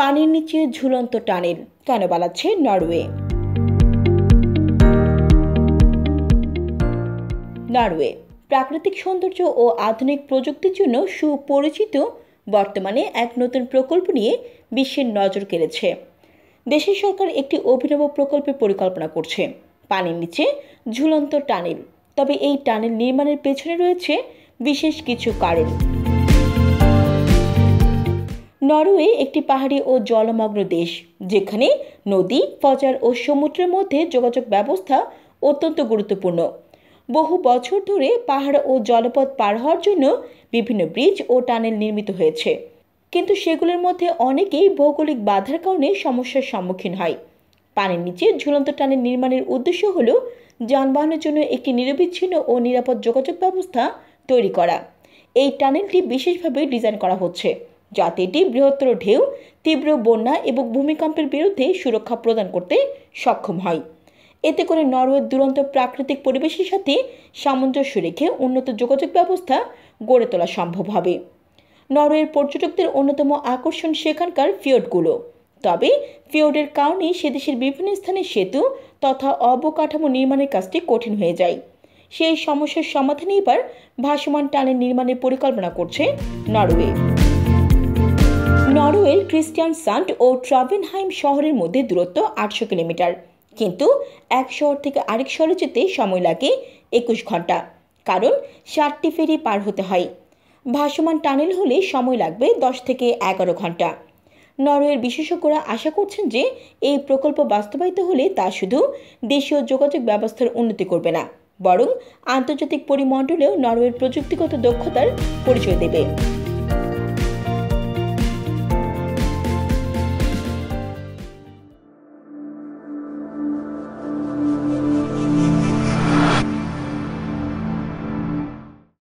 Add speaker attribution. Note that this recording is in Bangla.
Speaker 1: পানির নিচে ঝুলন্ত টানেল কেন বানাচ্ছে নরওয়ে? নরওয়ে প্রাকৃতিক সৌন্দর্য ও আধুনিক প্রযুক্তির জন্য সুপরিচিত। বর্তমানে এক নতুন প্রকল্প নিয়ে বিশ্বের নজর কেড়েছে। দেশের সরকার একটি অভিনব প্রকল্পের পরিকল্পনা করছে, পানির নিচে ঝুলন্ত টানেল। তবে এই টানেল নির্মাণের পেছনে রয়েছে বিশেষ কিছু কারণ। নরওয়ে একটি পাহাড়ি ও জলমগ্ন দেশ, যেখানে নদী, ফজার ও সমুদ্রের মধ্যে যোগাযোগ ব্যবস্থা অত্যন্ত গুরুত্বপূর্ণ। বহু বছর ধরে পাহাড় ও জলপথ পার হওয়ার জন্য বিভিন্ন ব্রিজ ও টানেল নির্মিত হয়েছে, কিন্তু সেগুলোর মধ্যে অনেকেই ভৌগোলিক বাধার কারণে সমস্যার সম্মুখীন হয়। পানির নিচে ঝুলন্ত টানেল নির্মাণের উদ্দেশ্য হল যানবাহনের জন্য একটি নিরবিচ্ছিন্ন ও নিরাপদ যোগাযোগ ব্যবস্থা তৈরি করা। এই টানেলটি বিশেষভাবে ডিজাইন করা হচ্ছে যাতে এটি বৃহত্তর ঢেউ, তীব্র বন্যা এবং ভূমিকম্পের বিরুদ্ধে সুরক্ষা প্রদান করতে সক্ষম হয়। এতে করে নরওয়ের দুরন্ত প্রাকৃতিক পরিবেশের সাথে সামঞ্জস্য রেখে উন্নত যোগাযোগ ব্যবস্থা গড়ে তোলা সম্ভব হবে। নরওয়ের পর্যটকদের অন্যতম আকর্ষণ সেখানকার ফিয়র্ডগুলো। তবে ফিয়র্ডের কারণে সেদেশের বিভিন্ন স্থানে সেতু তথা অবকাঠামো নির্মাণের কাজটি কঠিন হয়ে যায়। সেই সমস্যার সমাধানে এবার ভাসমান টানেল নির্মাণের পরিকল্পনা করছে নরওয়ে। নরওয়ের ক্রিস্টিয়ানসান্ড ও ট্রাভেনহাইম শহরের মধ্যে দূরত্ব 800 কিলোমিটার, কিন্তু এক শহর থেকে আরেক শহরে যেতে সময় লাগে 21 ঘন্টা, কারণ 7টি ফেরি পার হতে হয়। ভাসমান টানেল হলে সময় লাগবে 10 থেকে 11 ঘন্টা। নরওয়ের বিশেষজ্ঞরা আশা করছেন যে এই প্রকল্প বাস্তবায়িত হলে তা শুধু দেশীয় যোগাযোগ ব্যবস্থার উন্নতি করবে না, বরং আন্তর্জাতিক পরিমণ্ডলেও নরওয়ের প্রযুক্তিগত দক্ষতার পরিচয় দেবে।